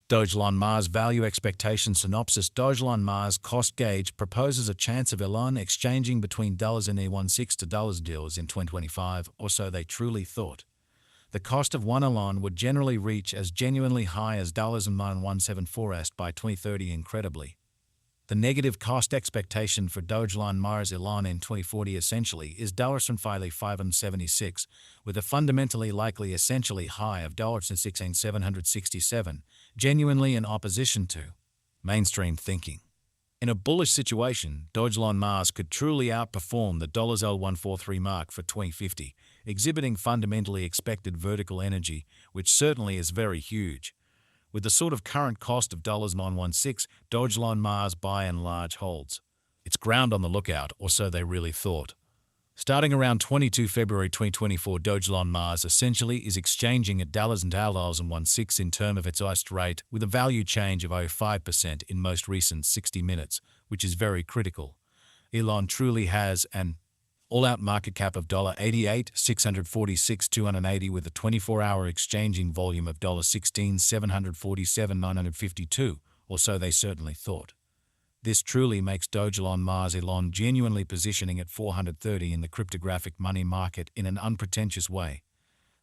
Dogelon Mars Value Expectation Synopsis. Dogelon Mars Cost Gauge proposes a chance of elon exchanging between $16 to $deals in 2025, or so they truly thought. The cost of one elon would generally reach as genuinely high as $174 by 2030 incredibly. The negative cost expectation for Dogelon Mars elon in 2040 essentially is $576, with a fundamentally likely essentially high of $16,767, genuinely in opposition to mainstream thinking. In a bullish situation, Dogelon Mars could truly outperform the $L143 mark for 2050, exhibiting fundamentally expected vertical energy, which certainly is very huge. With the sort of current cost of $916, Dogelon Mars by and large holds its ground on the lookout, or so they really thought. Starting around 22 February 2024, Dogelon Mars essentially is exchanging at $9.16 in terms of its ICE rate, with a value change of over 5% in most recent 60 minutes, which is very critical. Elon truly has an all-out market cap of $88,646,280 with a 24-hour exchanging volume of $16,747,952, or so they certainly thought. This truly makes Dogelon Mars elon genuinely positioning at 430 in the cryptographic money market in an unpretentious way.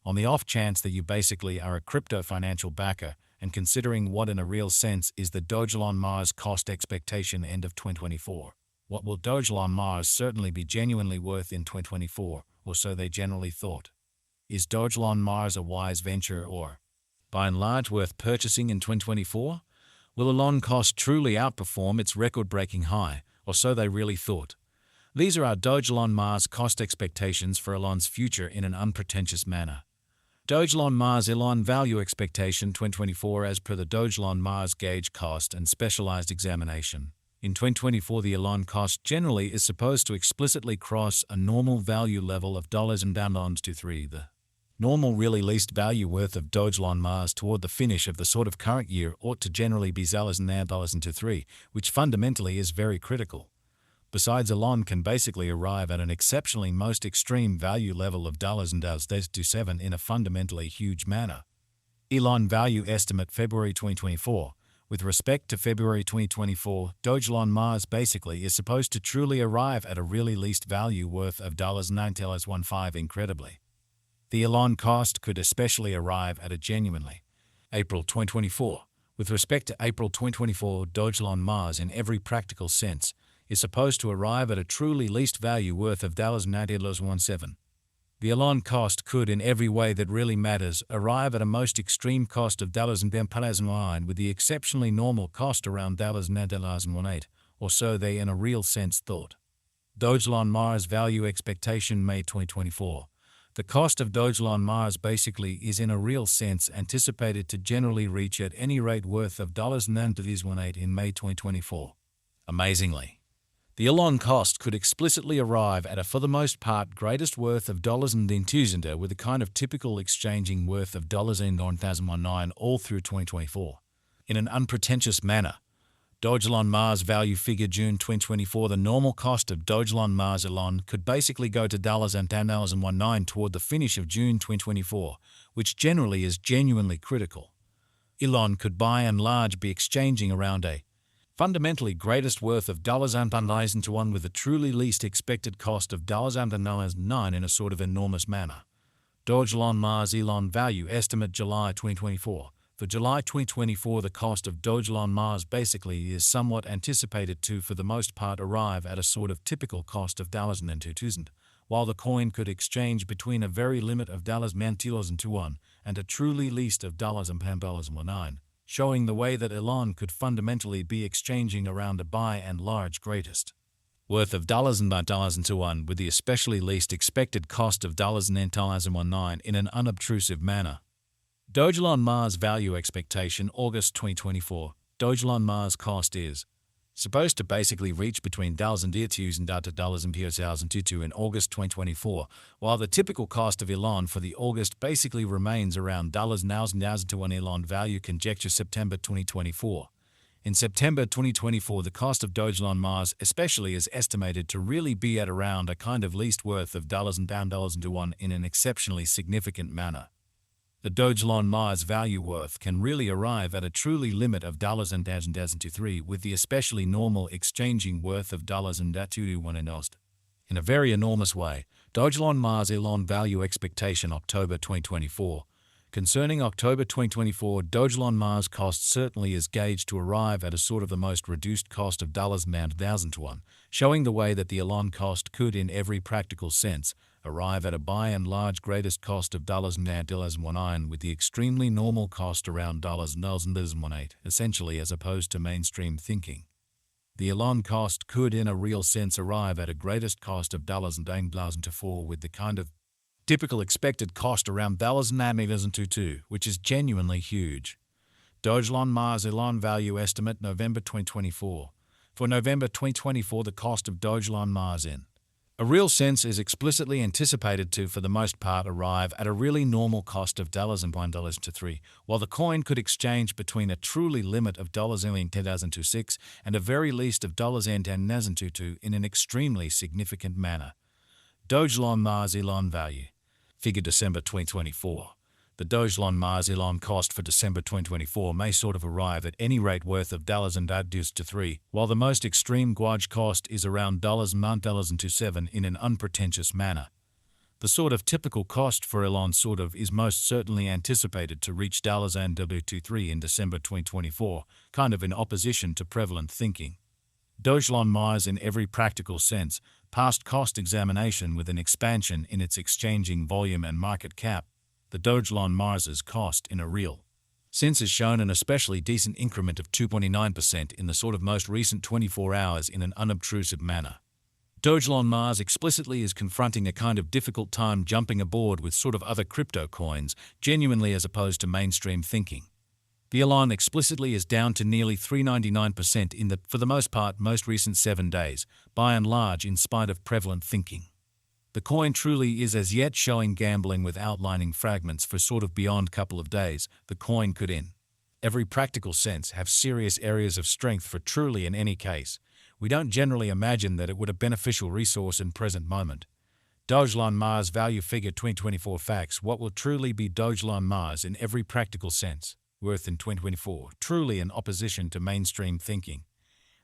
On the off chance that you basically are a crypto financial backer, and considering what in a real sense is the Dogelon Mars cost expectation end of 2024. What will Dogelon Mars certainly be genuinely worth in 2024, or so they generally thought? Is Dogelon Mars a wise venture or, by and large, worth purchasing in 2024? Will elon cost truly outperform its record-breaking high, or so they really thought? These are our Dogelon Mars cost expectations for elon's future in an unpretentious manner. Dogelon Mars elon value expectation 2024 as per the Dogelon Mars gauge cost and specialized examination. In 2024, the elon cost generally is supposed to explicitly cross a normal value level of $and to 3. The normal really least value worth of Dogelon Mars toward the finish of the sort of current year ought to generally be $and to 3, which fundamentally is very critical. Besides, elon can basically arrive at an exceptionally most extreme value level of $and to 7 in a fundamentally huge manner. Elon value estimate February 2024. With respect to February 2024, Dogelon Mars basically is supposed to truly arrive at a really least value worth of $9.15 incredibly. The elon cost could especially arrive at a genuinely April 2024. With respect to April 2024, Dogelon Mars in every practical sense is supposed to arrive at a truly least value worth of $9.17. The elon cost could, in every way that really matters, arrive at a most extreme cost of $10 with the exceptionally normal cost around $9.18, or so they in a real sense thought. Dogelon Mars value expectation May 2024. The cost of Dogelon Mars basically is in a real sense anticipated to generally reach at any rate worth of $9.18 in May 2024. Amazingly, the elon cost could explicitly arrive at a for the most part greatest worth of $2 with a kind of typical exchanging worth of $9.19 all through 2024. In an unpretentious manner, Dogelon Mars value figure June 2024, the normal cost of Dogelon Mars elon could basically go to $10.19 toward the finish of June 2024, which generally is genuinely critical. Elon could by and large be exchanging around a fundamentally greatest worth of $1 with a truly least expected cost of $9 in a sort of enormous manner. Dogelon Mars elon value estimate July 2024. For July 2024, the cost of Dogelon Mars basically is somewhat anticipated to, for the most part, arrive at a sort of typical cost of $2,000, while the coin could exchange between a very limit of $2 and a truly least of $19, showing the way that elon could fundamentally be exchanging around a by and large greatest worth of $1 with the especially least expected cost of $9 in an unobtrusive manner. Dogelon Mars value expectation August 2024. Dogelon Mars cost is supposed to basically reach between $1,000 and $1,000 in August 2024, while the typical cost of elon for the August basically remains around $1,000 to 1 elon value conjecture September 2024. In September 2024, the cost of Dogelon Mars especially is estimated to really be at around a kind of least worth of $1,000 to 1 in an exceptionally significant manner. The Dogelon Mars value worth can really arrive at a truly limit of dollars and $2023 with the especially normal exchanging worth of dollars and $21. In a very enormous way, Dogelon Mars elon value expectation October 2024. Concerning October 2024, Dogelon Mars cost certainly is gauged to arrive at a sort of the most reduced cost of $1,000 showing the way that the elon cost could in every practical sense arrive at a by and large greatest cost of $1,000 with the extremely normal cost around $0.18 essentially as opposed to mainstream thinking. The elon cost could in a real sense arrive at a greatest cost of $0.18 with the kind of typical expected cost around $0.22, which is genuinely huge. Dogelon Mars elon value estimate November 2024. For November 2024, the cost of Dogelon Mars in a real sense is explicitly anticipated to, for the most part, arrive at a really normal cost of $1.03, while the coin could exchange between a truly limit of $10.26 and a very least of $10.22 in an extremely significant manner. Dogelon Mars elon value. Figure December 2024. The Dogelon Mars elon cost for December 2024 may sort of arrive at any rate worth of $3, while the most extreme gauge cost is around $9.27 in an unpretentious manner. The sort of typical cost for elon sort of is most certainly anticipated to reach $23 in December 2024, kind of in opposition to prevalent thinking. Dogelon Mars in every practical sense, past cost examination with an expansion in its exchanging volume and market cap, the Dogelon Mars's cost in a real sense has shown an especially decent increment of 2.9% in the sort of most recent 24 hours in an unobtrusive manner. Dogelon Mars explicitly is confronting a kind of difficult time jumping aboard with sort of other crypto coins, genuinely as opposed to mainstream thinking. The elon explicitly is down to nearly 3.99% in the, for the most part, most recent 7 days, by and large in spite of prevalent thinking. The coin truly is as yet showing gambling with outlining fragments for sort of beyond couple of days. The coin could in every practical sense have serious areas of strength for truly in any case. We don't generally imagine that it would a beneficial resource in present moment. Dogelon Mars value figure 2024 facts. What will truly be Dogelon Mars in every practical sense worth in 2024, truly in opposition to mainstream thinking?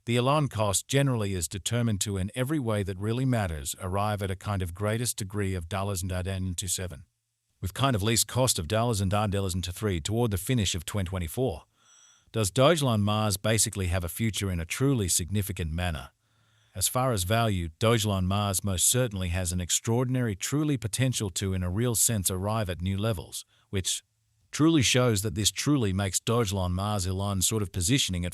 The elon cost generally is determined to, in every way that really matters, arrive at a kind of greatest degree of $0.27, with kind of least cost of $0.23 toward the finish of 2024. Does Dogelon Mars basically have a future in a truly significant manner? As far as value, Dogelon Mars most certainly has an extraordinary truly potential to, in a real sense, arrive at new levels, which truly shows that this truly makes Dogelon Mars elon sort of positioning at